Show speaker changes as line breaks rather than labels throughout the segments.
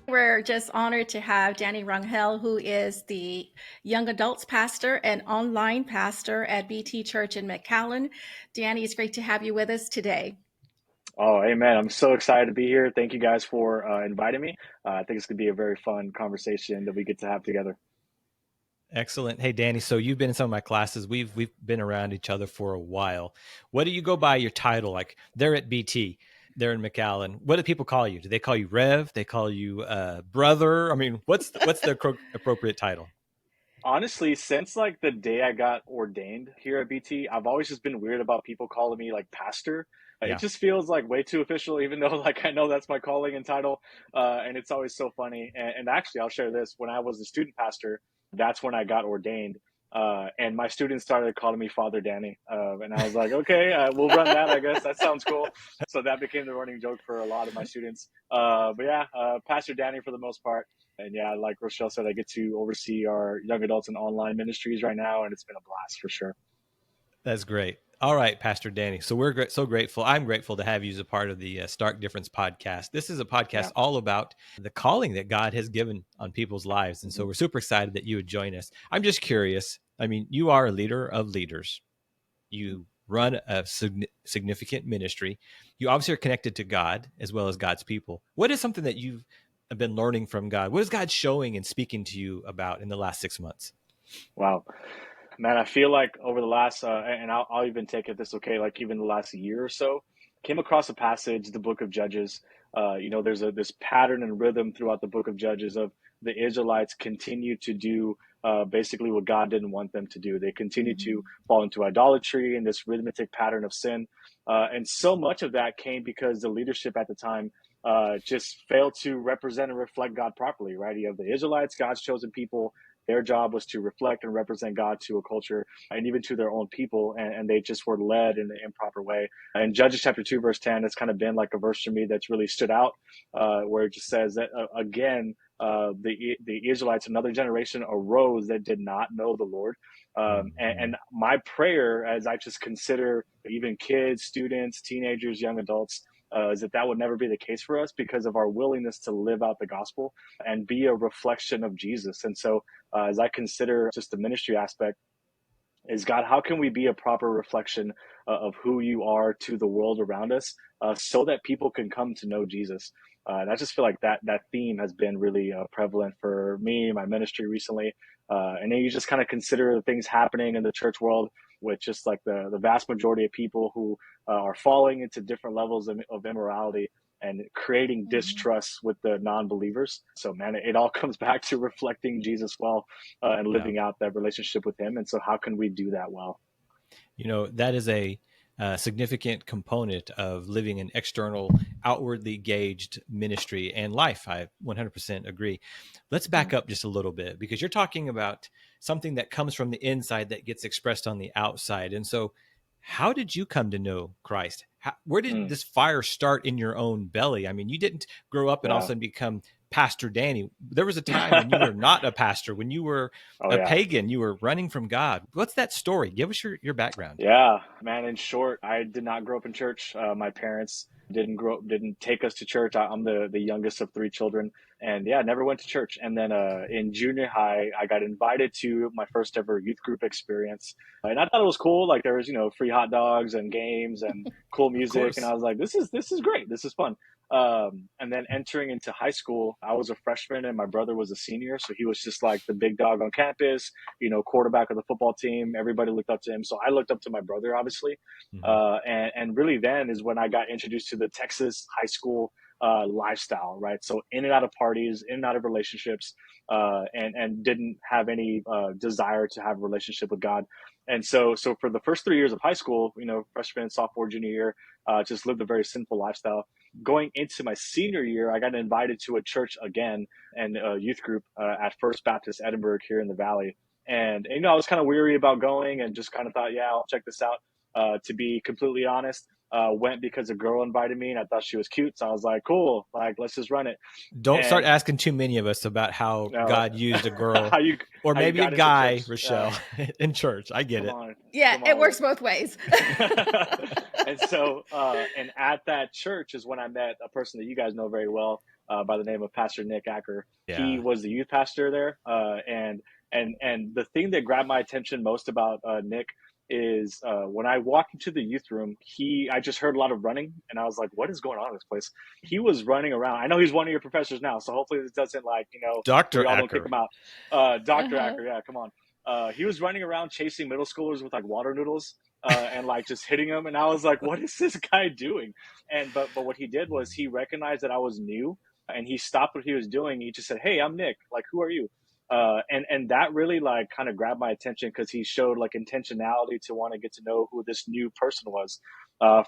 We're just honored to have Danny Rangel, who is the young adults pastor and online pastor at BT.Church in McAllen. Danny, it's great to have you with us today.
Oh, amen. I'm so excited to be here. Thank you guys for inviting me. I think it's going to be a very fun conversation that we get to have together.
Excellent. Hey, Danny, so you've been in some of my classes. We've been around each other for a while. What do you go by your title? Like they're at BT, they're in McAllen. What do people call you? Do they call you Rev? They call you brother? I mean, what's the appropriate title?
Honestly, since like the day I got ordained here at BT, I've always just been weird about people calling me like pastor. It
Yeah.
just feels like way too official, even though like I know that's my calling and title. And it's always so funny. And actually, I'll share this. When I was a student pastor, that's when I got ordained. And my students started calling me Father Danny. And I was like, okay, we'll run that, I guess. That sounds cool. So that became the running joke for a lot of my students. But yeah, Pastor Danny for the most part. And yeah, like Rochelle said, I get to oversee our young adults and online ministries right now, and it's been a blast for sure.
That's great. All right, Pastor Danny. So we're so grateful. I'm grateful to have you as a part of the Stark Difference podcast. This is a
Yeah.
podcast all about the calling that God has given on people's lives. And so we're super excited that you would join us. I'm just curious. I mean, you are a leader of leaders. You run a significant ministry. You obviously are connected to God as well as God's people. What is something that you've been learning from God? What is God showing and speaking to you about in the last 6 months?
Wow. Man, I feel like over the last, and I'll even take it this okay, like even the last year or so, came across a passage, the book of Judges. There's this pattern and rhythm throughout the book of Judges of the Israelites continue to do basically what God didn't want them to do. They continue to fall into idolatry and this rhythmic pattern of sin. And so much of that came because the leadership at the time just failed to represent and reflect God properly, right? You have the Israelites, God's chosen people. Their job was to reflect and represent God to a culture and even to their own people, and they just were led in the improper way. And Judges chapter 2, verse 10 has kind of been like a verse for me that's really stood out, where it just says that, again, the Israelites, another generation arose that did not know the Lord. And my prayer, as I just consider even kids, students, teenagers, young adults, is that would never be the case for us because of our willingness to live out the gospel and be a reflection of Jesus. And so, as I consider just the ministry aspect, is God, how can we be a proper reflection of who you are to the world around us, so that people can come to know Jesus? And I just feel like that theme has been really prevalent for me, my ministry recently. And then you just kind of consider the things happening in the church world with just like the vast majority of people who are falling into different levels of immorality and creating distrust with the non-believers. So man, it all comes back to reflecting Jesus well, and living out that relationship with him. And so how can we do that well?
That is a significant component of living an external, outwardly gauged ministry and life. I 100% agree. Let's back up just a little bit because you're talking about something that comes from the inside that gets expressed on the outside. And so, how did you come to know Christ? Where did this fire start in your own belly? I mean, you didn't grow up and all of a sudden become Pastor Danny. There was a time when you were not a pastor, when you were a pagan, you were running from God. What's that story? Give us your background.
Yeah, man. In short, I did not grow up in church. My parents didn't take us to church. I'm the youngest of three children, and yeah, never went to church. And then in junior high, I got invited to my first ever youth group experience, and I thought it was cool. Like there was free hot dogs and games and cool music, and I was like, this is great. This is fun. And then entering into high school, I was a freshman and my brother was a senior, so he was just like the big dog on campus, quarterback of the football team. Everybody looked up to him. So I looked up to my brother, obviously. And really then is when I got introduced to the Texas high school lifestyle, right? So in and out of parties, in and out of relationships, and didn't have any desire to have a relationship with God. And so for the first 3 years of high school, freshman, sophomore, junior year, just lived a very sinful lifestyle. Going into my senior year, I got invited to a church again and a youth group at First Baptist Edinburgh here in the Valley. And I was kind of weary about going and just kind of thought, yeah, I'll check this out. To be completely honest, went because a girl invited me and I thought she was cute. So I was like, cool, like, let's just run it.
Don't start
And
asking too many of us about how God used a girl
how you
or
how you
maybe a
got into
guy,
church.
Rochelle, in church. I get
Come
it.
on.
Yeah,
Come
it
on.
works both ways.
And so, and at that church is when I met a person that you guys know very well, by the name of Pastor Nick Acker. He
Yeah.
was the youth pastor there. And the thing that grabbed my attention most about Nick is when I walked into the youth room, I just heard a lot of running, and I was like, what is going on in this place? He was running around. I know he's one of your professors now, so hopefully this doesn't, like,
Dr.
we all don't kick
Acker.
him out. Dr.
Uh-huh.
Acker, yeah, come on. He was running around chasing middle schoolers with like water noodles, and like just hitting them. And I was like, what is this guy doing? But what he did was he recognized that I was new, and he stopped what he was doing. He just said, hey, I'm Nick. Like, who are you? And that really like kind of grabbed my attention because he showed like intentionality to want to get to know who this new person was.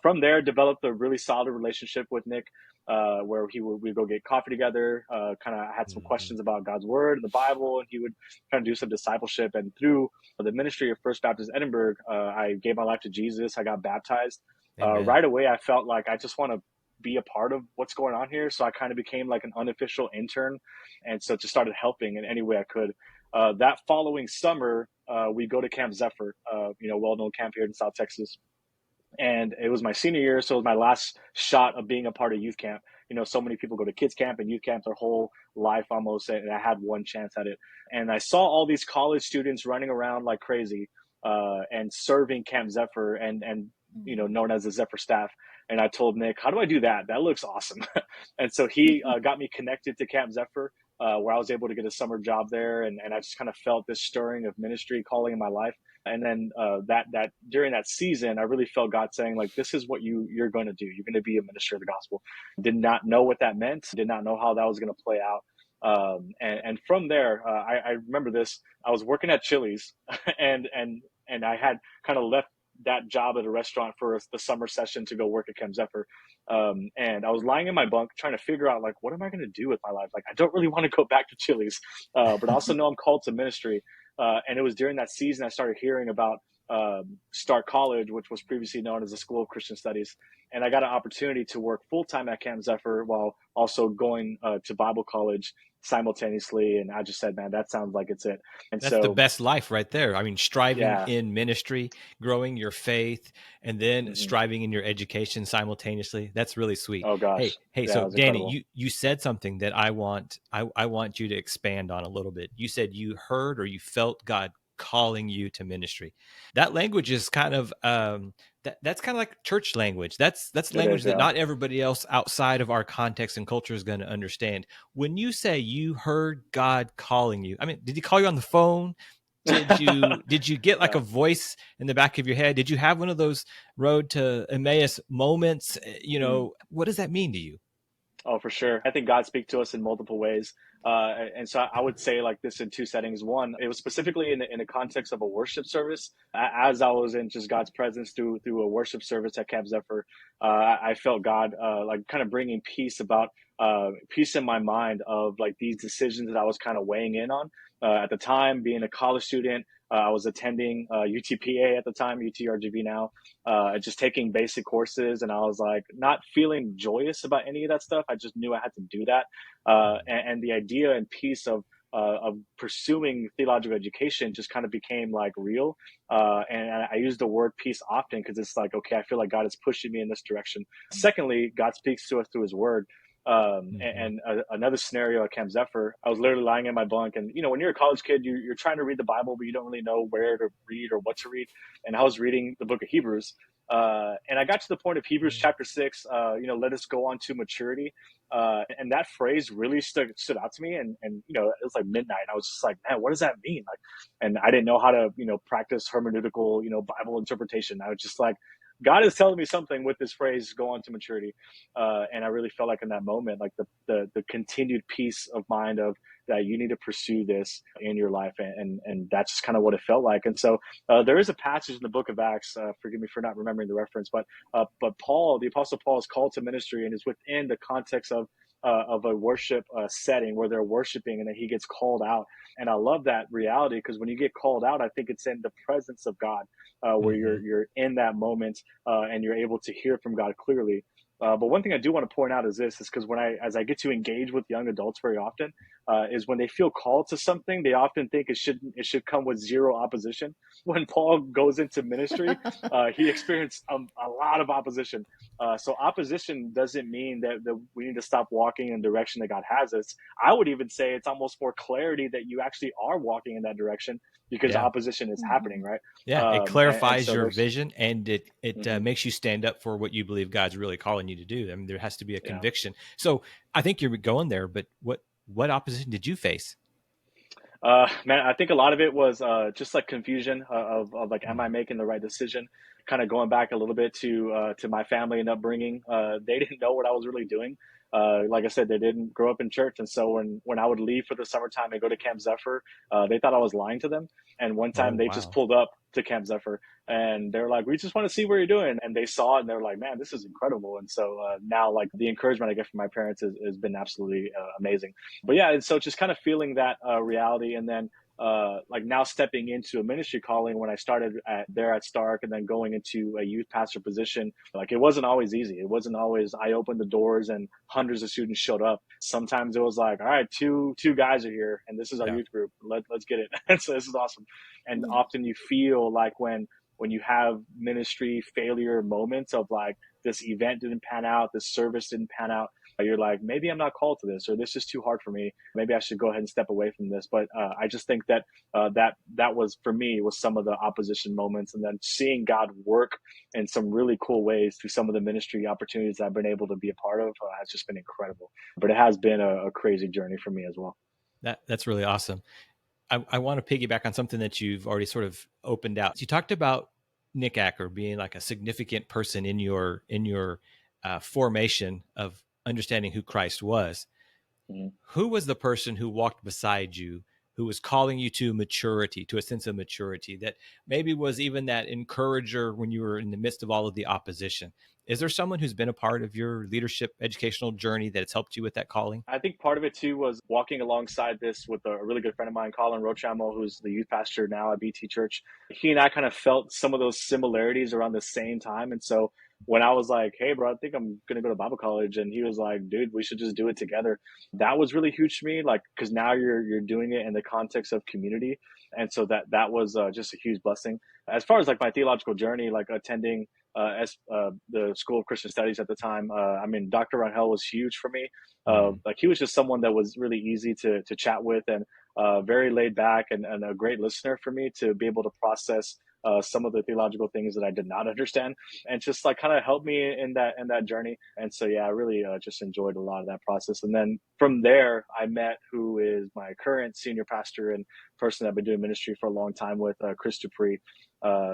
From there, developed a really solid relationship with Nick, where we'd go get coffee together, kind of had some
Mhm.
questions about God's word and the Bible, and he would kind of do some discipleship. And through the ministry of First Baptist Edinburgh, I gave my life to Jesus. I got baptized.
Amen.
Right away, I felt like I just want to be a part of what's going on here. So I kind of became like an unofficial intern, and so just started helping in any way I could. That following summer, we go to Camp Zephyr, well-known camp here in South Texas. And it was my senior year, so it was my last shot of being a part of youth camp. So many people go to kids camp and youth camp their whole life almost, and I had one chance at it. And I saw all these college students running around like crazy, and serving Camp Zephyr, and known as the Zephyr staff. And I told Nick, how do I do that? That looks awesome. And so he got me connected to Camp Zephyr, where I was able to get a summer job there, and I just kind of felt this stirring of ministry calling in my life. And then that during that season, I really felt God saying, like, this is what you're going to do. You're going to be a minister of the gospel. Did not know what that meant. Did not know how that was going to play out. And from there, I remember this. I was working at Chili's, and I had kind of left that job at a restaurant for the summer session to go work at Camp Zephyr. And I was lying in my bunk trying to figure out, like, what am I going to do with my life? Like, I don't really want to go back to Chili's, but I also know I'm called to ministry. And it was during that season I started hearing about Start College, which was previously known as the School of Christian Studies. And I got an opportunity to work full-time at Camp Zephyr while also going to Bible college simultaneously. And I just said, man, that sounds like it's it. And
That's the
so,
best life right there. I mean, striving
yeah.
in ministry, growing your faith, and then
Mm-hmm.
striving in your education simultaneously. That's really sweet.
Oh gosh.
Hey,
Yeah, it
so
was
Danny,
incredible.
you said something that I want you to expand on a little bit. You said you heard or you felt God calling you to ministry. That language is kind of that's kind of like church language. That's
It
language
is,
that
yeah.
not everybody else outside of our context and culture is going to understand. When you say you heard God calling you, I mean, did he call you on the phone? Did you get like
Yeah.
a voice in the back of your head? Did you have one of those road to Emmaus moments?
Mm.
What does that mean to you?
Oh, for sure. I think God speaks to us in multiple ways. And so I would say like this in two settings. One, it was specifically in the context of a worship service. As I was in just God's presence through a worship service at Camp Zephyr, I felt God like kind of bringing peace in my mind of like these decisions that I was kind of weighing in on. At the time, being a college student, I was attending UTPA at the time, UTRGV now, just taking basic courses. And I was like not feeling joyous about any of that stuff. I just knew I had to do that. And the idea and piece of pursuing theological education just kind of became like real. And I use the word peace often because it's like, okay, I feel like God is pushing me in this direction. Secondly, God speaks to us through his word.
Mm-hmm.
Another scenario at Camp Zephyr, I was literally lying in my bunk, and when you're a college kid, you're trying to read the Bible, but you don't really know where to read or what to read. And I was reading the book of Hebrews, and I got to the point of Hebrews chapter 6. Let us go on to maturity, and that phrase really stood out to me. And it was like midnight. I was just like, man, what does that mean? Like, and I didn't know how to practice hermeneutical Bible interpretation. I was just like, God is telling me something with this phrase, go on to maturity. And I really felt like in that moment, like the continued peace of mind of that you need to pursue this in your life. And that's just kind of what it felt like. And so there is a passage in the book of Acts, forgive me for not remembering the reference, but Paul, the apostle Paul, is called to ministry and is within the context of of a worship setting where they're worshiping, and then he gets called out. And I love that reality, because when you get called out, I think it's in the presence of God, where
Hmm.
you're in that moment, and you're able to hear from God clearly. But one thing I do want to point out is this: is because as I get to engage with young adults very often, is when they feel called to something, they often think it should come with zero opposition. When Paul goes into ministry, he experienced a lot of opposition. So opposition doesn't mean that we need to stop walking in the direction that God has us. I would even say it's almost more clarity that you actually are walking in that direction, because
Yeah.
opposition is happening,
Mhm.
right?
Yeah, it
And
clarifies
so
your
there's,
vision, and it
mhm,
makes you stand up for what you believe God's really calling you to do. I mean, there has to be a
yeah.
conviction. So I think you're going there, but what opposition did you face?
Man, I think a lot of it was just like confusion of like, am I
Mm.
making the right decision? Kind of going back a little bit to my family and upbringing. They didn't know what I was really doing. Like I said, they didn't grow up in church, and so when I would leave for the summertime and go to Camp Zephyr, they thought I was lying to them. And one
Oh
time they just
wow.
pulled up to Camp Zephyr, and they're like, "We just want to see what you're doing." And they saw it, and they're like, "Man, this is incredible." And so now, like, the encouragement I get from my parents has been absolutely amazing. But yeah, and so just kind of feeling that reality, and then like now stepping into a ministry calling when I started at Stark, and then going into a youth pastor position. Like, it wasn't always easy. It wasn't always I opened the doors and hundreds of students showed up. Sometimes it was like, all right, two guys are here, and this is our
Yeah.
youth group. Let's get it. And so this is awesome. And
Yeah.
often you feel like when you have ministry failure moments of like, this event didn't pan out, this service didn't pan out, you're like, maybe I'm not called to this, or this is too hard for me. Maybe I should go ahead and step away from this. But I just think that that was, for me, was some of the opposition moments, and then seeing God work in some really cool ways through some of the ministry opportunities I've been able to be a part of has just been incredible. But it has been a crazy journey for me as well.
That's really awesome. I want to piggyback on something that you've already sort of opened out. You talked about Nick Acker being like a significant person in your formation of understanding who Christ was.
Mhm.
Who was the person who walked beside you, who was calling you to maturity, to a sense of maturity, that maybe was even that encourager when you were in the midst of all of the opposition? Is there someone who's been a part of your leadership educational journey that has helped you with that calling?
I think part of it too was walking alongside this with a really good friend of mine, Colin Rochamel, who's the youth pastor now at BT.Church. He and I kind of felt some of those similarities around the same time. And so when I was like, hey, bro, I think I'm going to go to Bible college, and he was like, dude, we should just do it together. That was really huge to me, like, because now you're doing it in the context of community. And so that was just a huge blessing. As far as like my theological journey, like attending the School of Christian Studies at the time, I mean, Dr. Rangel was huge for me.
Mm.
Like, he was just someone that was really easy to chat with, and very laid back, and a great listener for me to be able to process some of the theological things that I did not understand, and just like kind of helped me in that journey. And so yeah, I really just enjoyed a lot of that process. And then from there, I met who is my current senior pastor and person I've been doing ministry for a long time with, Chris Dupree.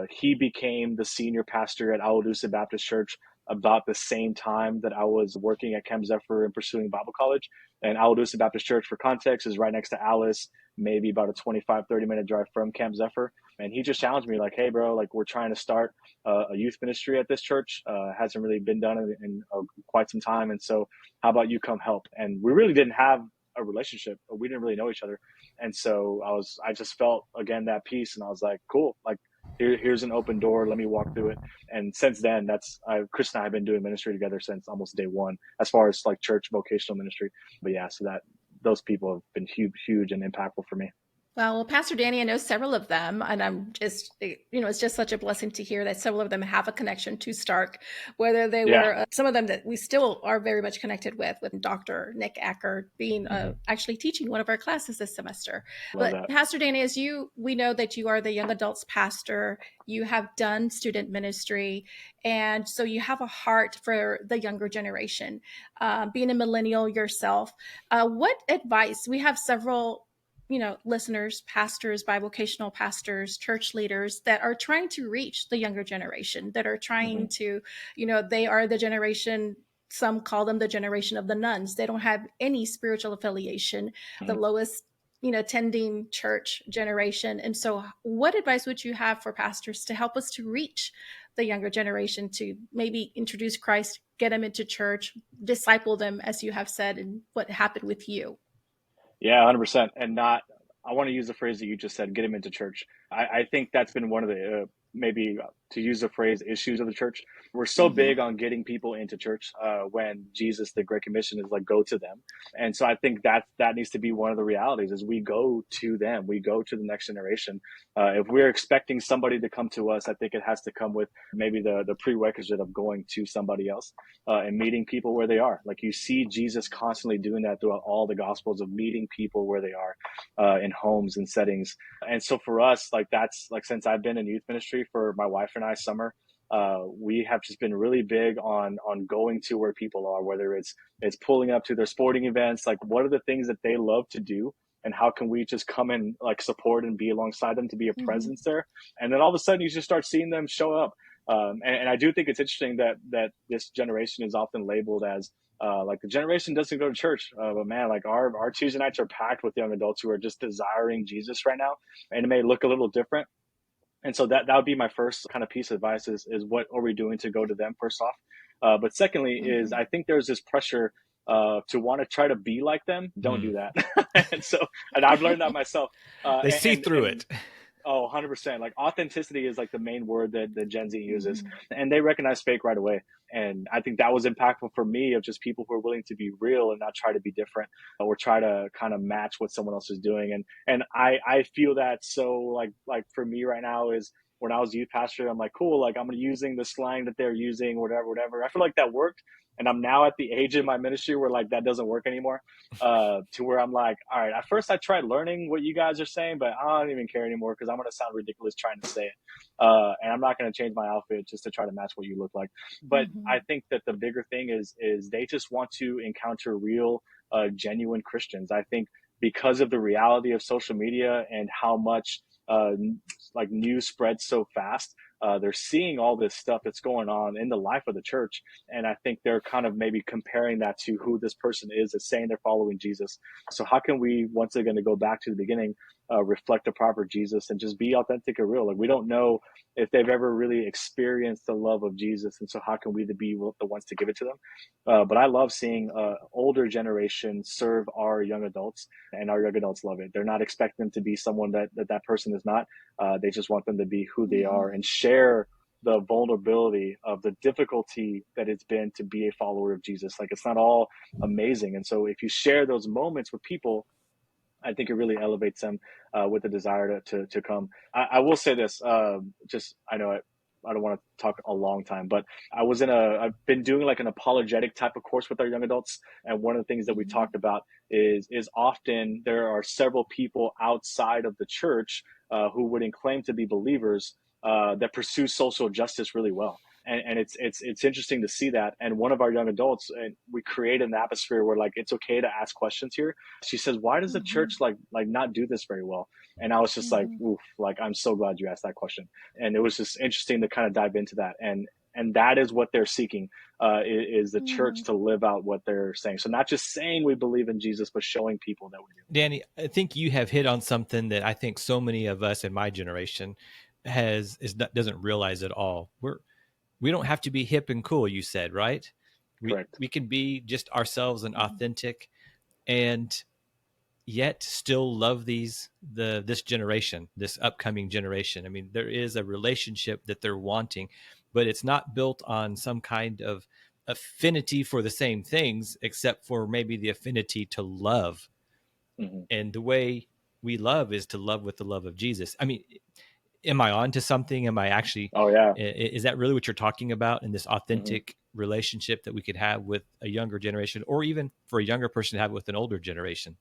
He became the senior pastor at Awadusa Baptist Church about the same time that I was working at Camp Zephyr and pursuing Bible college. And Awadusa Baptist Church, for context, is right next to Alice, maybe about a 25-30 minute drive from Camp Zephyr. And he just challenged me, like, hey, bro, like, we're trying to start a youth ministry at this church. Hasn't really been done in quite some time. And so how about you come help? And we really didn't have a relationship. We didn't really know each other. And so I just felt, again, that peace. And I was like, cool, like, here's an open door. Let me walk through it. And since then, Chris and I have been doing ministry together since almost day one, as far as like church vocational ministry. But yeah, so that those people have been huge and impactful for me.
Well, Pastor Danny, I know several of them, and I'm just, it's just such a blessing to hear that several of them have a connection to Stark, whether they
Yeah,
were some of them that we still are very much connected with Dr. Nick Acker being
Hmm.
actually teaching one of our classes this semester.
love
But
that.
Pastor Danny, we know that you are the young adults pastor, you have done student ministry, and so you have a heart for the younger generation. Being a millennial yourself, what advice, we have several listeners, pastors, bivocational pastors, church leaders that are trying to reach the younger generation, that are trying
Hmm.
to, they are the generation, some call them the generation of the nuns. They don't have any spiritual affiliation, the
Hmm.
lowest, tending church generation. And so, what advice would you have for pastors to help us to reach the younger generation, to maybe introduce Christ get them into church, disciple them, as you have said, and what happened with you.
Yeah, 100%. And not, I want to use the phrase that you just said, get him into church. I think that's been one of the, maybe to use the phrase, issues of the church. We're so
Mm-hmm.
big on getting people into church when Jesus, the Great Commission, is like, go to them. And so I think that needs to be one of the realities is we go to them, we go to the next generation. If we're expecting somebody to come to us, I think it has to come with maybe the prerequisite of going to somebody else and meeting people where they are. Like you see Jesus constantly doing that throughout all the Gospels of meeting people where they are in homes and settings. And so for us, like that's like since I've been in youth ministry for my wife and I, Summer, we have just been really big on going to where people are, whether it's pulling up to their sporting events, like what are the things that they love to do, and how can we just come and like support and be alongside them to be a
Mm-hmm.
presence there. And then all of a sudden you just start seeing them show up. And I do think it's interesting that this generation is often labeled as like the generation doesn't go to church, but man, like our Tuesday nights are packed with young adults who are just desiring Jesus right now, and it may look a little different. And so that would be my first kind of piece of advice is what are we doing to go to them first off. But secondly is
Mm-hmm.
I think there's this pressure to want to try to be like them. Don't
Mm.
do that. And I've learned that myself.
They see through
And
it.
Oh, 100%. Like authenticity is like the main word that Gen Z uses,
Mm-hmm.
and they recognize fake right away. And I think that was impactful for me of just people who are willing to be real and not try to be different or try to kind of match what someone else is doing. And I feel that so like for me right now is when I was youth pastor, I'm like, cool, like I'm using the slang that they're using, whatever. I feel like that worked. And I'm now at the age in my ministry where like that doesn't work anymore. To where I'm like, all right, at first I tried learning what you guys are saying, but I don't even care anymore because I'm going to sound ridiculous trying to say it. And I'm not going to change my outfit just to try to match what you look like. But
Mm-hmm.
I think that the bigger thing is they just want to encounter real, genuine Christians. I think because of the reality of social media and how much like news spreads so fast, they're seeing all this stuff that's going on in the life of the church. And I think they're kind of maybe comparing that to who this person is saying they're following Jesus. So how can we, once again, to go back to the beginning, reflect the proper Jesus and just be authentic and real? Like we don't know if they've ever really experienced the love of Jesus. And so how can we be the ones to give it to them? But I love seeing older generation serve our young adults, and our young adults love it. They're not expecting them to be someone that person is not. They just want them to be who they are and share the vulnerability of the difficulty that it's been to be a follower of Jesus. Like it's not all amazing. And so if you share those moments with people, I think it really elevates them with the desire to come. I will say this, just I know I don't want to talk a long time, but I've been doing like an apologetic type of course with our young adults. And one of the things that we
Mm-hmm.
talked about is often there are several people outside of the church who would claim to be believers that pursue social justice really well. And it's interesting to see that. And one of our young adults, and we created an atmosphere where like it's okay to ask questions here. She says, "Why does the
Mm-hmm.
church like not do this very well?" And I was just like,
Mm-hmm.
"Oof!" Like I'm so glad you asked that question. And it was just interesting to kind of dive into that. And that is what they're seeking is the
Mm-hmm.
church to live out what they're saying. So not just saying we believe in Jesus, but showing people that we do.
Danny, I think you have hit on something that I think so many of us in my generation doesn't realize at all. We don't have to be hip and cool, you said, right?
Correct.
We can be just ourselves and
Mm-hmm.
authentic and yet still love this generation, this upcoming generation. I mean, there is a relationship that they're wanting, but it's not built on some kind of affinity for the same things, except for maybe the affinity to love.
Mm-hmm.
And the way we love is to love with the love of Jesus. I mean, am I on to something? Am I actually,
Oh yeah.
is that really what you're talking about in this
Mm-hmm.
authentic relationship that we could have with a younger generation, or even for a younger person to have with an older generation?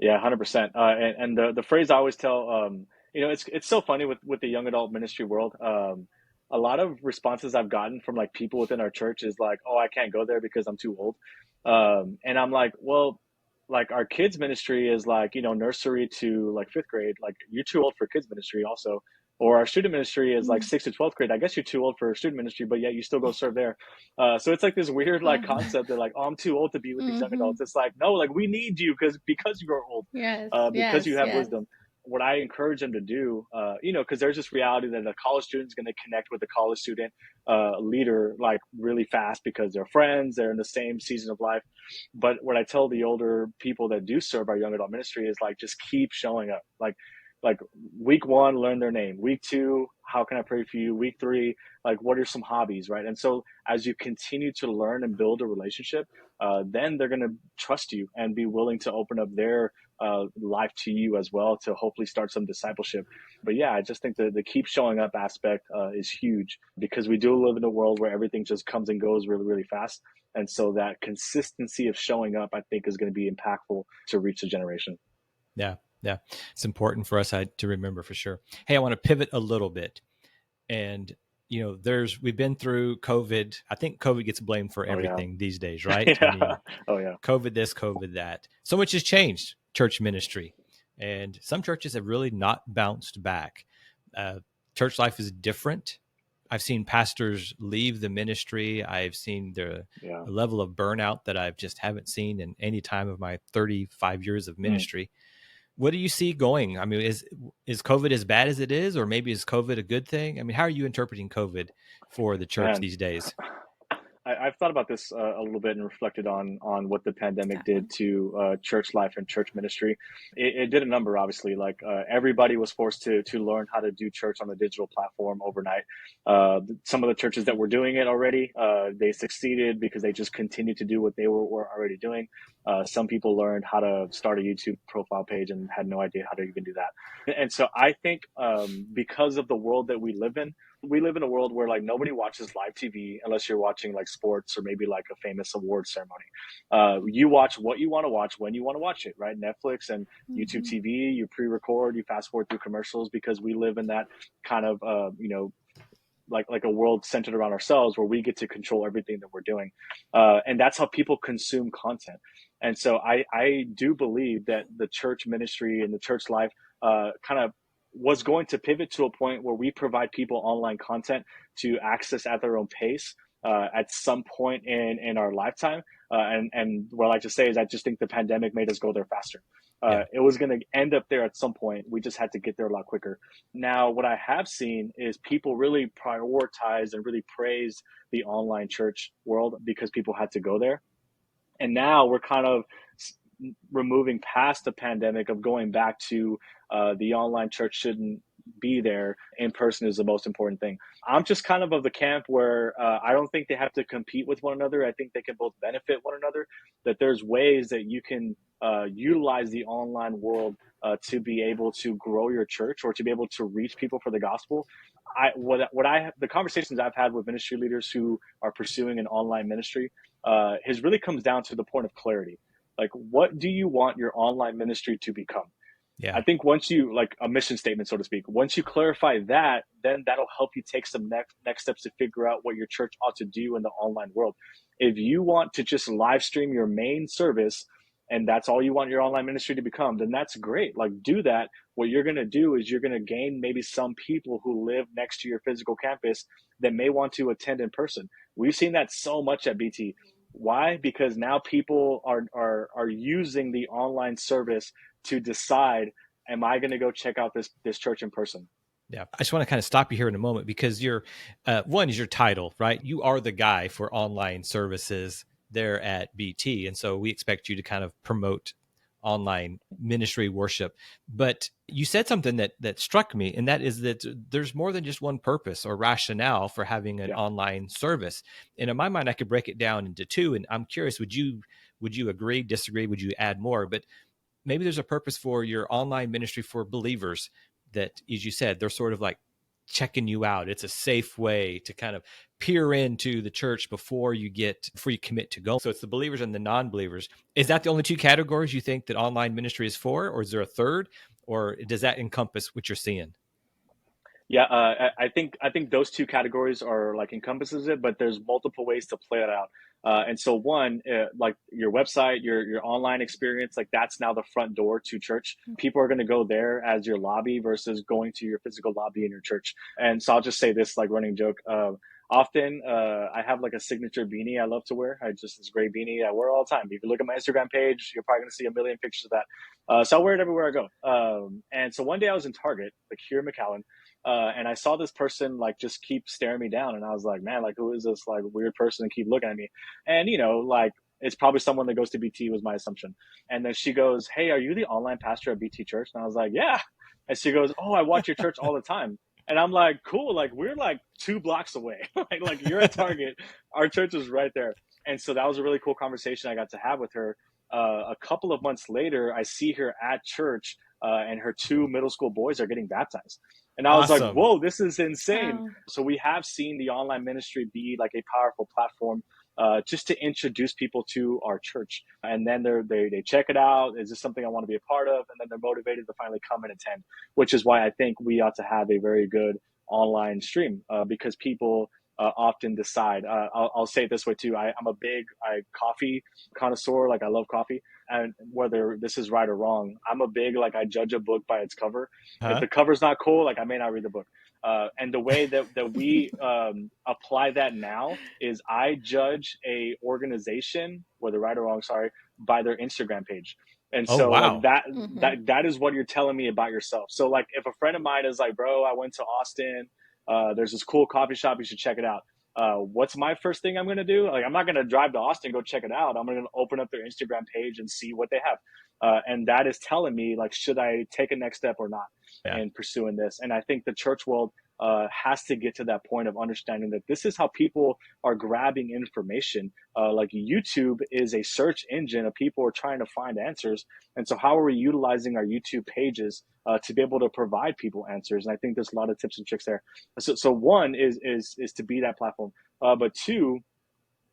Yeah, 100%. And the phrase I always tell, it's so funny with the young adult ministry world. A lot of responses I've gotten from like people within our church is like, "Oh, I can't go there because I'm too old." And I'm like, well, like our kids ministry is like, nursery to like fifth grade. Like you're too old for kids ministry also. Or our student ministry is like sixth to 12th grade. I guess you're too old for student ministry, but yet you still go serve there. So it's like this weird like concept that like, oh, I'm too old to be with these young
Mm-hmm.
adults. It's like, no, like we need you because you are old,
Yes,
because
yes,
you have
yes.
wisdom. what I encourage them to do, because there's this reality that a college student is going to connect with a college student leader like really fast because they're friends, they're in the same season of life. But what I tell the older people that do serve our young adult ministry is like, just keep showing up. Like week 1, learn their name. Week 2, how can I pray for you? Week 3, like what are some hobbies, right? And so as you continue to learn and build a relationship, then they're going to trust you and be willing to open up their life to you as well to hopefully start some discipleship. But yeah, I just think the keep showing up aspect is huge, because we do live in a world where everything just comes and goes really, really fast. And so that consistency of showing up, I think, is going to be impactful to reach the generation.
Yeah. Yeah. It's important for us to remember for sure. Hey, I want to pivot a little bit. And, we've been through COVID. I think COVID gets blamed for everything these days, right?
Yeah.
I mean,
Oh, yeah.
COVID this, COVID that. So much has changed church ministry. And some churches have really not bounced back. Church life is different. I've seen pastors leave the ministry. I've seen the level of burnout that I just haven't seen in any time of my 35 years of ministry. What do you see going? I mean, is COVID as bad as it is, or maybe is COVID a good thing? I mean, how are you interpreting COVID for the church these days?
I've thought about this a little bit and reflected on what the pandemic did to church life and church ministry. It did a number, obviously. Like everybody was forced to learn how to do church on the digital platform overnight. Some of the churches that were doing it already, they succeeded because they just continued to do what they were already doing. Some people learned how to start a YouTube profile page and had no idea how to even do that. And so I think because of the world that we live in a world where like nobody watches live TV unless you're watching like sports or maybe like a famous award ceremony. You watch what you want to watch when you want to watch it, right? Netflix and YouTube TV, you pre-record, you fast forward through commercials, because we live in that kind of, like a world centered around ourselves where we get to control everything that we're doing. And that's how people consume content. And so I do believe that the church ministry and the church life kind of was going to pivot to a point where we provide people online content to access at their own pace at some point in our lifetime. And what I like to say is I just think the pandemic made us go there faster. It was going to end up there at some point. We just had to get there a lot quicker. Now, what I have seen is people really prioritize and really praise the online church world because people had to go there. And now we're kind of removing past the pandemic of going back to the online church shouldn't be there. In person is the most important thing. I'm just kind of the camp where I don't think they have to compete with one another. I think they can both benefit one another, that there's ways that you can utilize the online world to be able to grow your church or to be able to reach people for the gospel. The conversations I've had with ministry leaders who are pursuing an online ministry has really comes down to the point of clarity. Like, what do you want your online ministry to become?
Yeah.
I think once you, like a mission statement, so to speak, once you clarify that, then that'll help you take some next steps to figure out what your church ought to do in the online world. If you want to just live stream your main service and that's all you want your online ministry to become, then that's great. Like, do that. What you're going to do is you're going to gain maybe some people who live next to your physical campus that may want to attend in person. We've seen that so much at BT. Why? Because now people are using the online service to decide, am I going to go check out this church in person?
Yeah. I just want to kind of stop you here in a moment because one is your title, right? You are the guy for online services there at BT. And so we expect you to kind of promote online ministry worship. But you said something that struck me, and that is that there's more than just one purpose or rationale for having an online service. And in my mind, I could break it down into two. And I'm curious, would you agree, disagree? Would you add more? But maybe there's a purpose for your online ministry for believers that, as you said, they're sort of like checking you out. It's a safe way to kind of peer into the church before you commit to go. So it's the believers and the non-believers. Is that the only two categories you think that online ministry is for, or is there a third, or does that encompass what you're seeing?
Yeah, I think those two categories are like encompasses it, but there's multiple ways to play it out. And so one, like your website, your online experience, like that's now the front door to church. People are going to go there as your lobby versus going to your physical lobby in your church. And so I'll just say this like running joke. often I have like a signature beanie I love to wear. This gray beanie I wear all the time. If you look at my Instagram page, you're probably going to see a million pictures of that. So I wear it everywhere I go. And so one day I was in Target, like here in McAllen, and I saw this person like just keep staring me down, and I was like, man, like who is this like weird person and keep looking at me? And like it's probably someone that goes to BT was my assumption. And then she goes, hey, are you the online pastor at BT.Church? And I was like, yeah. And she goes, oh, I watch your church all the time. And I'm like, cool, like we're like 2 blocks away. like you're at Target, our church is right there. And so that was a really cool conversation I got to have with her. A couple of months later, I see her at church, and her 2 middle school boys are getting baptized. And I was like,
Awesome.
whoa, this is insane.
Wow.
So we have seen the online ministry be like a powerful platform, just to introduce people to our church. And then they check it out. Is this something I want to be a part of? And then they're motivated to finally come and attend, which is why I think we ought to have a very good online stream, because people often decide. I'll say it this way too. I'm a big coffee connoisseur. Like I love coffee. And whether this is right or wrong, I'm a big, like I judge a book by its cover. If
Huh?
the cover's not cool, like I may not read the book. And the way that we apply that now is I judge a organization, whether right or wrong, sorry, by their Instagram page. And
Oh,
so like
wow.
that is what you're telling me about yourself. So like if a friend of mine is like, bro, I went to Austin, there's this cool coffee shop, you should check it out. What's my first thing I'm going to do? Like, I'm not going to drive to Austin, go check it out. I'm going to open up their Instagram page and see what they have. And that is telling me, like, should I take a next step or not
Yeah.
in pursuing this? And I think the church world has to get to that point of understanding that this is how people are grabbing information. Like YouTube is a search engine of people are trying to find answers. And so how are we utilizing our YouTube pages to be able to provide people answers? And I think there's a lot of tips and tricks there. So one is to be that platform. But two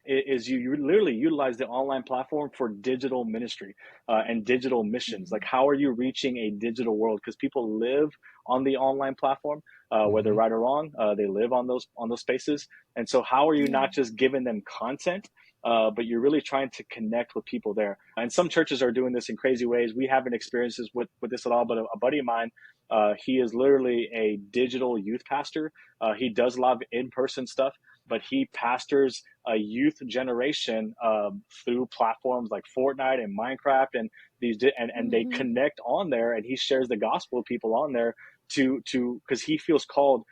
is you literally utilize the online platform for digital ministry and digital missions. Like, how are you reaching a digital world? Because people live on the online platform, whether
Mm-hmm.
right or wrong, they live on those spaces. And so, how are you
Yeah.
not just giving them content, but you're really trying to connect with people there? And some churches are doing this in crazy ways. We haven't experienced this with this at all, but a buddy of mine, he is literally a digital youth pastor. He does a lot of in-person stuff, but he pastors a youth generation through platforms like Fortnite and Minecraft, and and they
Mm-hmm.
connect on there, and he shares the gospel with people on there to because he feels called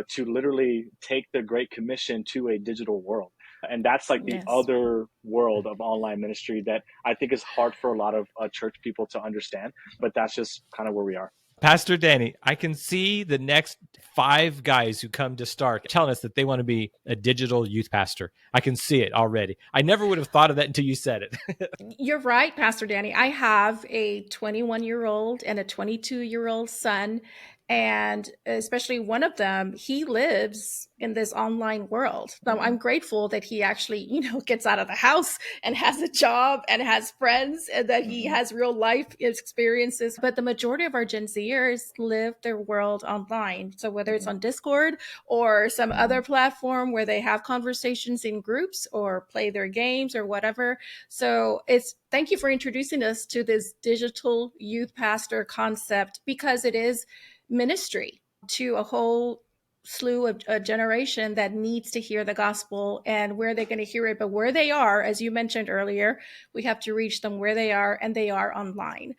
to literally take the Great Commission to a digital world. And that's like the
Yes.
other world of online ministry that I think is hard for a lot of church people to understand, but that's just kind of where we are.
Pastor Danny, I can see the next 5 guys who come to Stark telling us that they want to be a digital youth pastor. I can see it already. I never would have thought of that until you said it.
You're right, Pastor Danny. I have a 21-year-old and a 22-year-old son. And especially one of them, he lives in this online world. So I'm grateful that he actually, gets out of the house and has a job and has friends and that he has real life experiences. But the majority of our Gen Zers live their world online. So whether it's on Discord or some other platform where they have conversations in groups or play their games or whatever. So thank you for introducing us to this digital youth pastor concept, because it is ministry to a whole slew of a generation that needs to hear the gospel. And where they're going to hear it, but where they are, as you mentioned earlier, we have to reach them where they are, and they are online.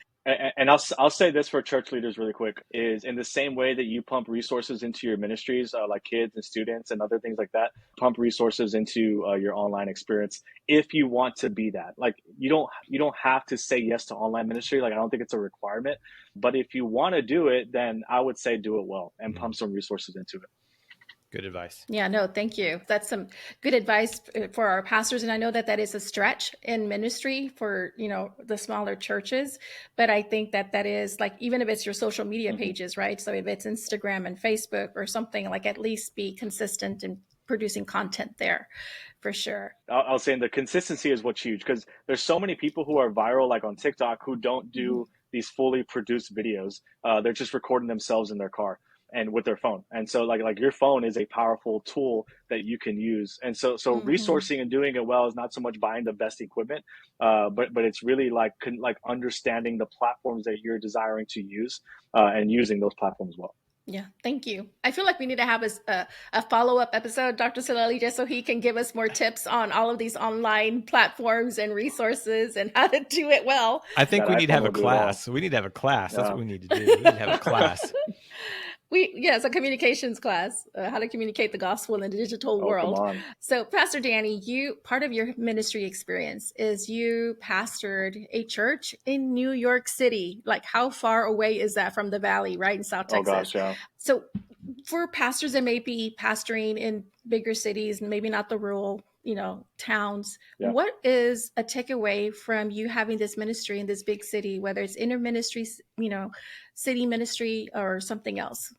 And I'll say this for church leaders really quick, is in the same way that you pump resources into your ministries, like kids and students and other things like that, pump resources into your online experience. If you want to be that, like you don't have to say yes to online ministry. Like I don't think it's a requirement, but if you want to do it, then I would say do it well and pump some resources into it.
Good advice.
Yeah, no, thank you. That's some good advice for our pastors. And I know that is a stretch in ministry for, the smaller churches. But I think that is like, even if it's your social media pages, right? So if it's Instagram and Facebook or something, like at least be consistent in producing content there for sure.
I'll say the consistency is what's huge, because there's so many people who are viral, like on TikTok, who don't do these fully produced videos. They're just recording themselves in their car and with their phone. And so like your phone is a powerful tool that you can use. And so resourcing and doing it well is not so much buying the best equipment, but it's really like understanding the platforms that you're desiring to use and using those platforms well.
Yeah, thank you. I feel like we need to have a follow-up episode, Dr. Salelli, just so he can give us more tips on all of these online platforms and resources and how to do it well.
I think
That
we need to
iPhone
have a
will do it all.
class. We need to have a class. That's
Yeah.
what we need to do. We need to have a class.
Yes, a communications class, how to communicate the gospel in the digital
Oh, come
world.
on.
So, Pastor Danny, you part of your ministry experience is you pastored a church in New York City. Like, how far away is that from the Valley, right in South
Oh
Texas?
gosh, yeah.
So, for pastors that may be pastoring in bigger cities, maybe not the rural, towns,
Yeah.
what is a takeaway from you having this ministry in this big city, whether it's inner ministry, city ministry, or something else?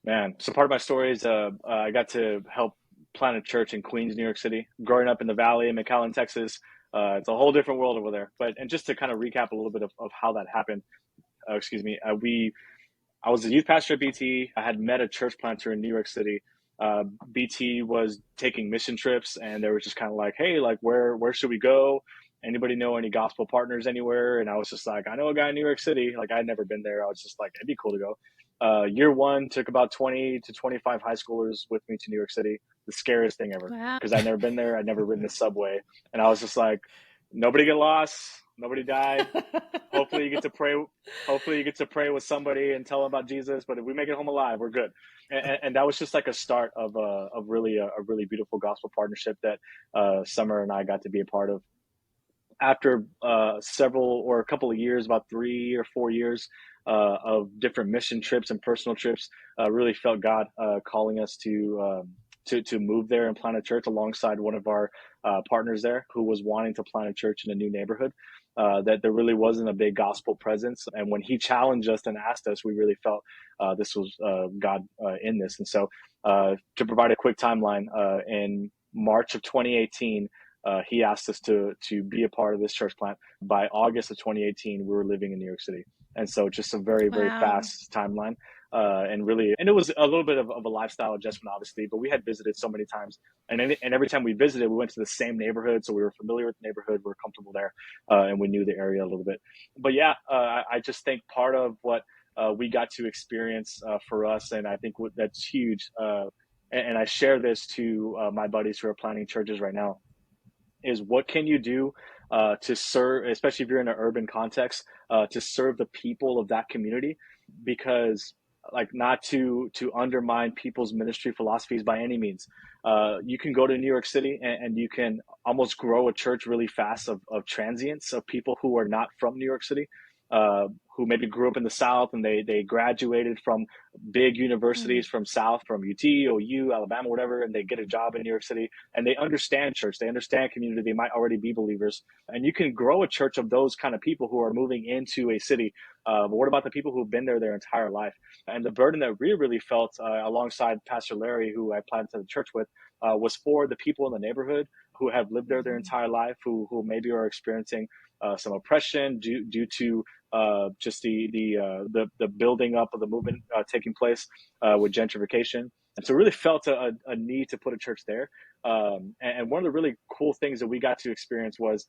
Man, so part of my story is I got to help plant a church in Queens, New York City. Growing up in the Valley in McAllen, Texas, it's a whole different world over there. And just to kind of recap a little bit of how that happened, excuse me, I was a youth pastor at BT. I had met a church planter in New York City. BT was taking mission trips, and they were just kind of like, "Hey, like where should we go? Anybody know any gospel partners anywhere?" And I was just like, "I know a guy in New York City." Like I'd never been there. I was just like, "It'd be cool to go." Year one, took about 20 to 25 high schoolers with me to New York City. The scariest thing ever,
Wow.
because I'd never been there. I'd never ridden the subway, and I was just like, "Nobody get lost. Nobody die. Hopefully you get to pray. Hopefully you get to pray with somebody and tell them about Jesus. But if we make it home alive, we're good." And that was just like a start of really a really beautiful gospel partnership that Summer and I got to be a part of. After several or a couple of years, about 3 or 4 years of different mission trips and personal trips, really felt God calling us to move there and plant a church alongside one of our partners there who was wanting to plant a church in a new neighborhood. That there really wasn't a big gospel presence, and when He challenged us and asked us, we really felt this was God in this. And so, to provide a quick timeline, in March of 2018, He asked us to be a part of this church plant. By August of 2018, we were living in New York City, and so just a very
Wow.
fast timeline. And it was a little bit of a lifestyle adjustment, obviously, but we had visited so many times, and every time we visited, we went to the same neighborhood, so we were familiar with the neighborhood, we were comfortable there, and we knew the area a little bit. But yeah, I just think part of what we got to experience for us, and I think that's huge. And I share this to my buddies who are planning churches right now, is what can you do to serve, especially if you're in an urban context, to serve the people of that community. Because like, not to undermine people's ministry philosophies by any means, you can go to New York City and you can almost grow a church really fast of transients, of people who are not from New York City, who maybe grew up in the South, and they graduated from big universities from South, from UT, OU, Alabama, whatever, and they get a job in New York City, and they understand church, they understand community, they might already be believers, and you can grow a church of those kind of people who are moving into a city. But what about the people who've been there their entire life? And the burden that we really felt, alongside Pastor Larry, who I planted the church with, was for the people in the neighborhood who have lived there their entire life, who maybe are experiencing some oppression due to just the building up of the movement taking place with gentrification. And so really felt a need to put a church there. And one of the really cool things that we got to experience was,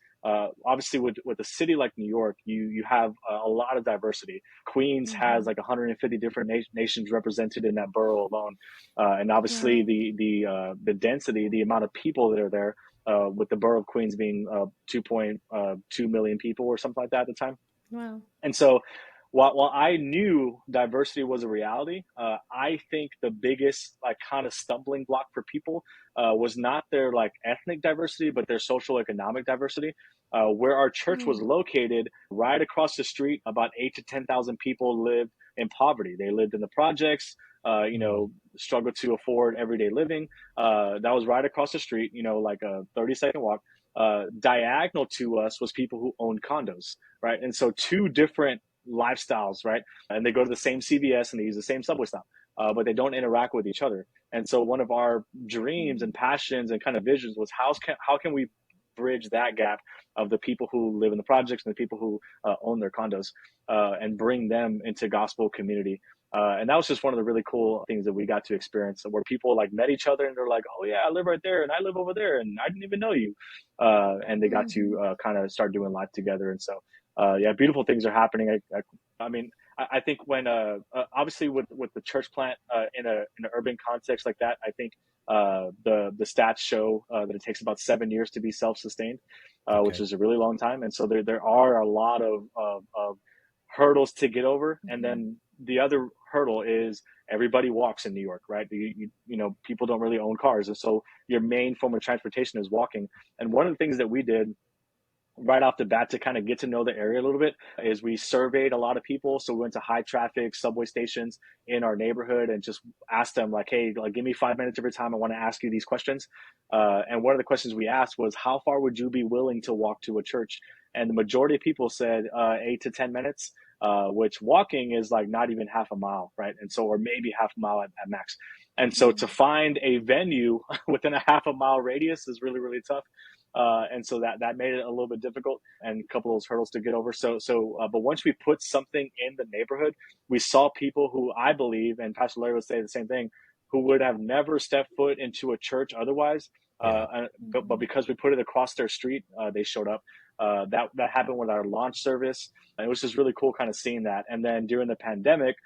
obviously with a city like New York, you have a lot of diversity. Queens has like 150 different nations represented in that borough alone. And obviously the density, the amount of people that are there, with the borough of Queens being 2.2 million people or something like that at the time.
Wow.
And so, while I knew diversity was a reality, I think the biggest like kind of stumbling block for people was not their like ethnic diversity, but their social economic diversity. Where our church was located, right across the street, about 8 to 10,000 people lived in poverty. They lived in the projects. Struggled to afford everyday living. That was right across the street. Like a 30-second walk. Diagonal to us was people who owned condos, right? And so two different lifestyles, right? And they go to the same CVS and they use the same subway stop, but they don't interact with each other. And so one of our dreams and passions and kind of visions was how can we bridge that gap of the people who live in the projects and the people who own their condos, and bring them into gospel community. And that was just one of the really cool things that we got to experience, where people like met each other and they're like, "Oh yeah, I live right there, and I live over there, and I didn't even know you." And they got to kind of start doing life together. And so, yeah, beautiful things are happening. I mean, I think when obviously with the church plant in an urban context like that, I think the stats show that it takes about 7 years to be self-sustained, which
Okay.
is a really long time. And so there are a lot of hurdles to get over. And
Mhm.
then the other hurdle is everybody walks in New York, right? You know, people don't really own cars, and so your main form of transportation is walking. And one of the things that we did right off the bat to kind of get to know the area a little bit is we surveyed a lot of people. So we went to high traffic subway stations in our neighborhood and just asked them like, hey, like, give me 5 minutes of your time. I want to ask you these questions. And one of the questions we asked was, how far would you be willing to walk to a church? And the majority of people said 8 to 10 minutes, which walking is like not even half a mile, right? And so, or maybe half a mile at max. And so to
Mhm.
find a venue within a half a mile radius is really, really tough. And so that made it a little bit difficult and a couple of those hurdles to get over. But once we put something in the neighborhood, we saw people who I believe, and Pastor Larry would say the same thing, who would have never stepped foot into a church otherwise.
Yeah.
But because we put it across their street, they showed up. That happened with our launch service. And it was just really cool kind of seeing that. And then during the pandemic,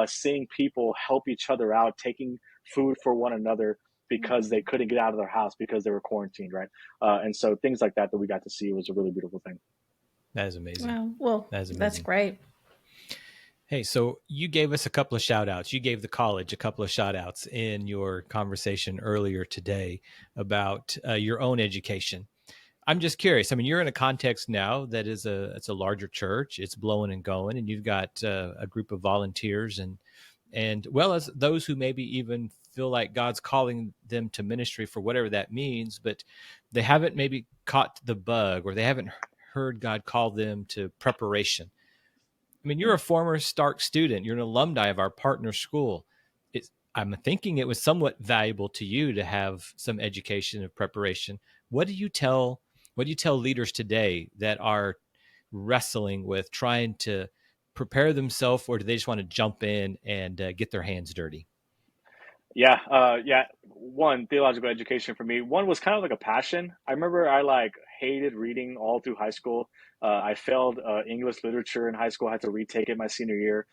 seeing people help each other out, taking food for one another because they
Mhm.
couldn't get out of their house because they were quarantined, right? And so things like that we got to see was a really beautiful thing.
That is amazing.
Wow. Well,
That is
that's
amazing.
great.
Hey, so you gave us a couple of shout outs. You gave the college a couple of shout outs in your conversation earlier today about your own education. I'm just curious. I mean, you're in a context now that is it's a larger church. It's blowing and going, and you've got a group of volunteers and well as those who maybe even feel like God's calling them to ministry for whatever that means, but they haven't maybe caught the bug or they haven't heard God call them to preparation. I mean, you're a former Stark student. You're an alumni of our partner school. I'm thinking it was somewhat valuable to you to have some education and preparation. What do you tell what do you tell leaders today that are wrestling with trying to prepare themselves, or do they just want to jump in and get their hands dirty?
Yeah. One, theological education for me. One was kind of like a passion. I remember I like hated reading all through high school. I failed English literature in high school. I had to retake it my senior year.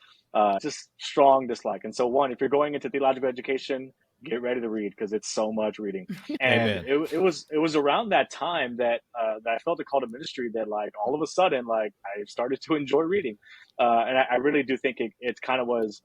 Just strong dislike. And so, one, if you're going into theological education, get ready to read because it's so much reading. And
Amen.
it was around that time that I felt a call to ministry that like all of a sudden like I started to enjoy reading, and I really do think it kind of was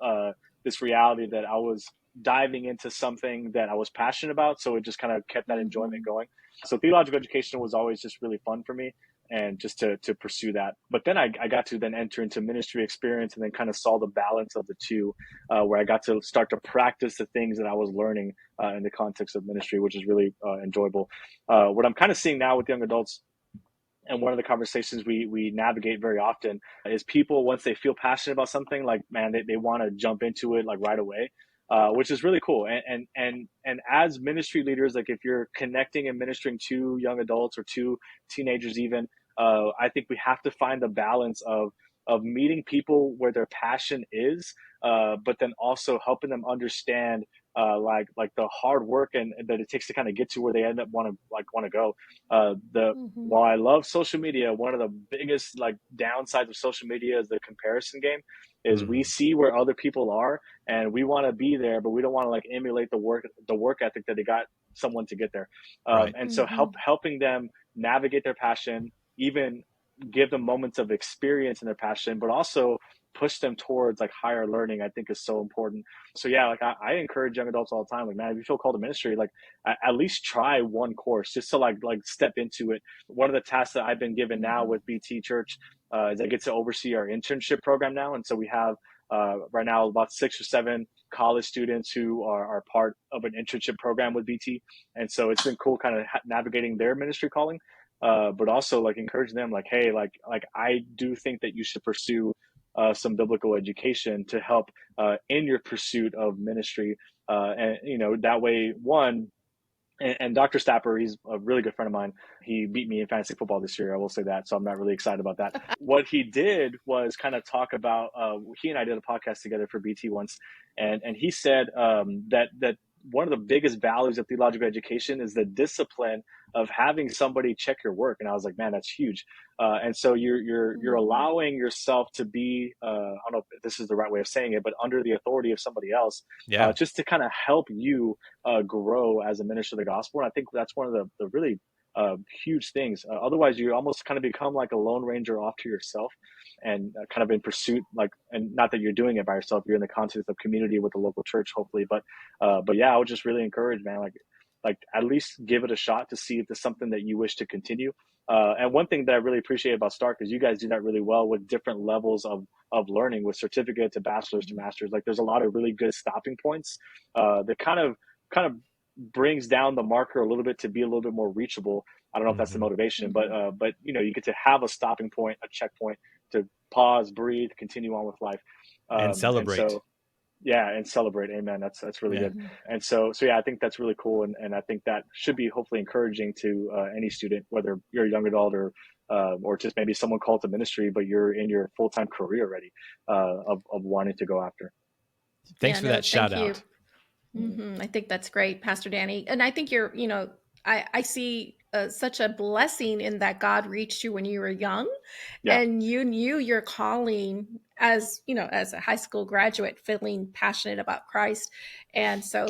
this reality that I was diving into something that I was passionate about. So it just kind of kept that enjoyment
Mhm.
going. So theological education was always just really fun for me and just to pursue that. But then I got to then enter into ministry experience and then kind of saw the balance of the two, where I got to start to practice the things that I was learning in the context of ministry, which is really enjoyable. What I'm kind of seeing now with young adults, and one of the conversations we navigate very often is people once they feel passionate about something like man they want to jump into it like right away, which is really cool. And as ministry leaders, like if you're connecting and ministering to young adults or to teenagers even, I think we have to find the balance of meeting people where their passion is, but then also helping them understand like the hard work and that it takes to kind of get to where they end up want to go. The
Mhm.
While I love social media, one of the biggest like downsides of social media is the comparison game. Is we
Mm,
see where other people are and we want to be there, but we don't want to like emulate the work ethic that they got someone to get there.
right.
And so
Mhm.
helping them navigate their passion, even give them moments of experience in their passion, but also push them towards like higher learning, I think is so important. So yeah, like I encourage young adults all the time, like man, if you feel called to ministry, like at least try one course just to like step into it. One of the tasks that I've been given now
Mhm.
with BT.Church is I get to oversee our internship program now, and so we have right now about 6 or 7 college students who are part of an internship program with BT, and so it's been cool kind of navigating their ministry calling, but also like encouraging them like hey like I do think that you should pursue some biblical education to help in your pursuit of ministry, and you know that way one. And Dr. Stapper, he's a really good friend of mine. He beat me in fantasy football this year. I will say that. So I'm not really excited about that. What he did was kind of talk about, he and I did a podcast together for BT once. And he said that one of the biggest values of theological education is the discipline of having somebody check your work. And I was like, man, that's huge. And so you're allowing yourself to be, I don't know if this is the right way of saying it, but under the authority of somebody else,
Yeah.
just to kind of help you grow as a minister of the gospel. And I think that's one of the really huge things. Otherwise, you almost kind of become like a lone ranger off to yourself, and kind of in pursuit, like, and not that you're doing it by yourself, you're in the context of community with the local church, hopefully. But yeah, I would just really encourage, man, like at least give it a shot to see if there's something that you wish to continue. And one thing that I really appreciate about Stark is you guys do that really well with different levels of learning, with certificate to bachelor's to master's. Like there's a lot of really good stopping points that kind of brings down the marker a little bit to be a little bit more reachable. I don't know if that's the motivation, but you get to have a stopping point, a checkpoint to pause, breathe, continue on with life,
And
and
celebrate.
so yeah, and celebrate. Amen. That's really
Yeah.
good. And so yeah, I think that's really cool, and I think that should be hopefully encouraging to any student, whether you're a young adult or just maybe someone called to ministry, but you're in your full time career already, of wanting to go after.
Thanks for that shout
Thank you.
out.
I think that's great, Pastor Danny. And I think I see such a blessing in that God reached you when you were young,
Yeah.
and you knew your calling as, as a high school graduate, feeling passionate about Christ. And so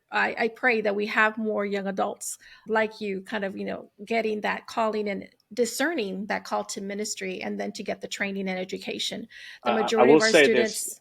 I pray that we have more young adults like you, kind of, getting that calling and discerning that call to ministry, and then to get the training and education. The
I
majority
will
of our
say this,
students.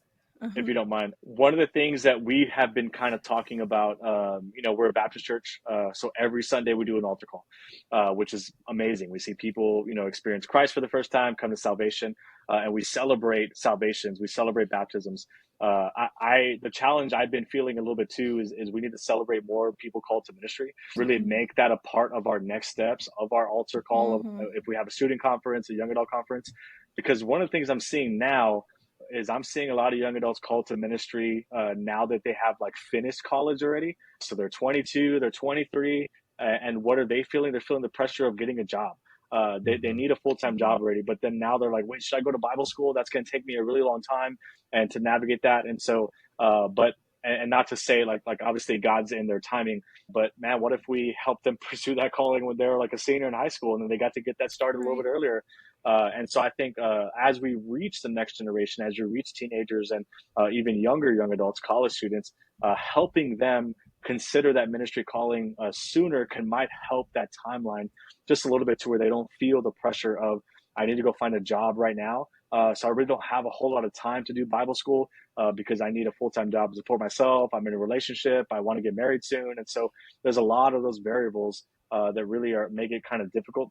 if you don't mind. One of the things that we have been kind of talking about, we're a Baptist church, so every Sunday we do an altar call, which is amazing. We see people, experience Christ for the first time, come to salvation, and we celebrate salvations, we celebrate baptisms. The challenge I've been feeling a little bit too is we need to celebrate more people called to ministry, really make that a part of our next steps of our altar call, if we have a student conference, a young adult conference, because one of the things I'm seeing now is I'm seeing a lot of young adults called to ministry now that they have like finished college already. So they're 22, they're 23, and what are they feeling? They're feeling the pressure of getting a job. They need a full-time job already, but then now they're like, wait, should I go to Bible school? That's going to take me a really long time, and to navigate that. And so, and not to say like obviously God's in their timing, but man, what if we help them pursue that calling when they're like a senior in high school, and then they got to get that started a little bit earlier. And so I think as we reach the next generation, as you reach teenagers and even younger young adults, college students, helping them consider that ministry calling sooner might help that timeline just a little bit, to where they don't feel the pressure of, I need to go find a job right now. So I really don't have a whole lot of time to do Bible school because I need a full-time job to support myself. I'm in a relationship. I want to get married soon. And so there's a lot of those variables that really make it kind of difficult.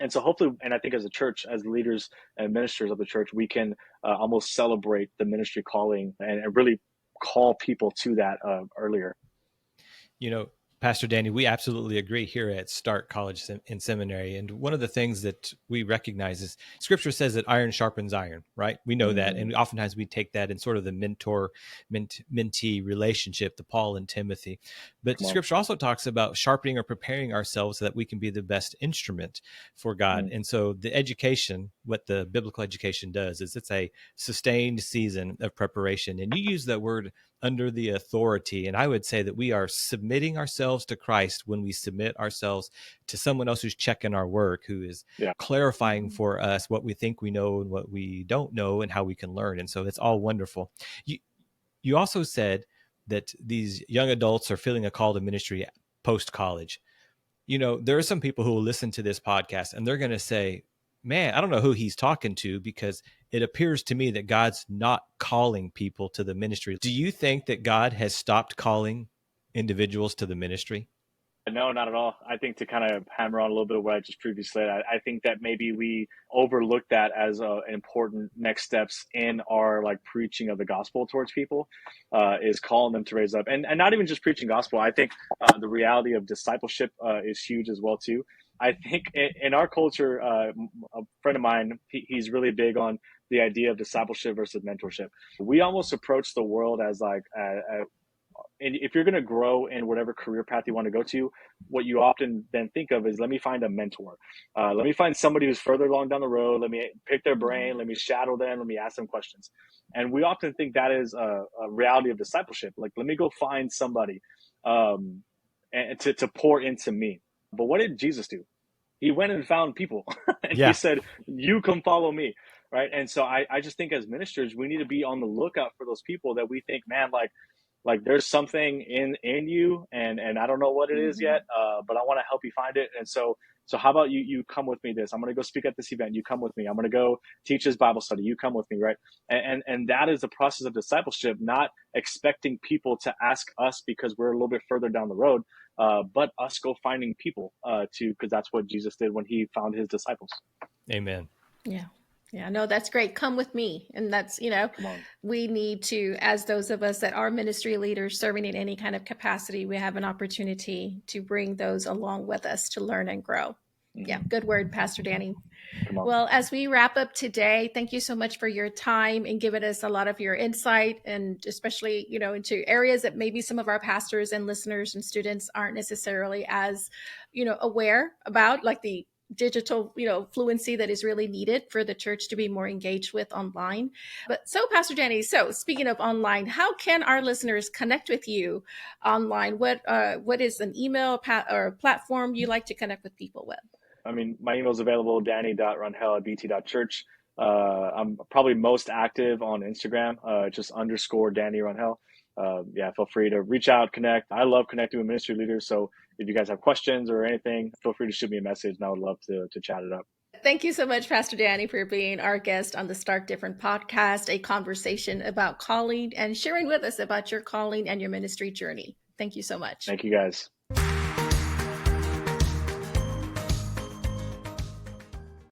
And so hopefully, and I think as a church, as leaders and ministers of the church, we can almost celebrate the ministry calling and really call people to that earlier.
Pastor Danny, we absolutely agree here at Stark College and Seminary. And one of the things that we recognize is Scripture says that iron sharpens iron, right? We know that. And oftentimes we take that in sort of the mentee relationship, the Paul and Timothy. But Scripture also talks about sharpening or preparing ourselves so that we can be the best instrument for God. And so the education, what the biblical education does is it's a sustained season of preparation. And you use that word, under the authority. And I would say that we are submitting ourselves to Christ when we submit ourselves to someone else who's checking our work, who is clarifying for us what we think we know and what we don't know, and how we can learn. And so it's all wonderful. You also said that these young adults are feeling a call to ministry post-college. There are some people who will listen to this podcast and they're going to say, man, I don't know who he's talking to, because it appears to me that God's not calling people to the ministry. Do you think that God has stopped calling individuals to the ministry?
No, not at all. I think, to kind of hammer on a little bit of what I just previously said, I think that maybe we overlook that as important next steps in our preaching of the gospel towards people, is calling them to raise up, and not even just preaching gospel. I think the reality of discipleship is huge as well too. I think in our culture, a friend of mine, he's really big on the idea of discipleship versus mentorship. We almost approach the world as and if you're going to grow in whatever career path you want to go to, what you often then think of is, let me find a mentor. Let me find somebody who's further along down the road. Let me pick their brain. Let me shadow them. Let me ask them questions. And we often think that is a reality of discipleship. Let me go find somebody and to pour into me. But what did Jesus do? He went and found people and he
Yeah.
said, you come follow me. Right. And so I just think as ministers, we need to be on the lookout for those people that we think, man, like there's something in you, and I don't know what it is
Mm-hmm.
yet, but I want to help you find it. And so how about you come with me this? I'm going to go speak at this event. You come with me. I'm going to go teach this Bible study. You come with me, right? And that is the process of discipleship, not expecting people to ask us because we're a little bit further down the road, but us go finding people because that's what Jesus did when he found his disciples.
Amen.
Yeah. Yeah, no, that's great. Come with me. And that's,
Come on.
we need to, as those of us that are ministry leaders serving in any kind of capacity, we have an opportunity to bring those along with us to learn and grow. Yeah, good word, Pastor Danny.
Come on.
Well, as we wrap up today, thank you so much for your time and giving us a lot of your insight, and especially, into areas that maybe some of our pastors and listeners and students aren't necessarily as, aware about, like the digital, fluency that is really needed for the church to be more engaged with online. But so, Pastor Danny, so speaking of online, how can our listeners connect with you online? What is an email or platform you like to connect with people with?
I mean, my email is available, danny.runhell@BT.Church. I'm probably most active on Instagram, just _Danny Runhell. Yeah, feel free to reach out, connect. I love connecting with ministry leaders. So if you guys have questions or anything, feel free to shoot me a message, and I would love to chat it up.
Thank you so much, Pastor Danny, for being our guest on the Start Different podcast, a conversation about calling and sharing with us about your calling and your ministry journey. Thank you so much.
Thank you, guys.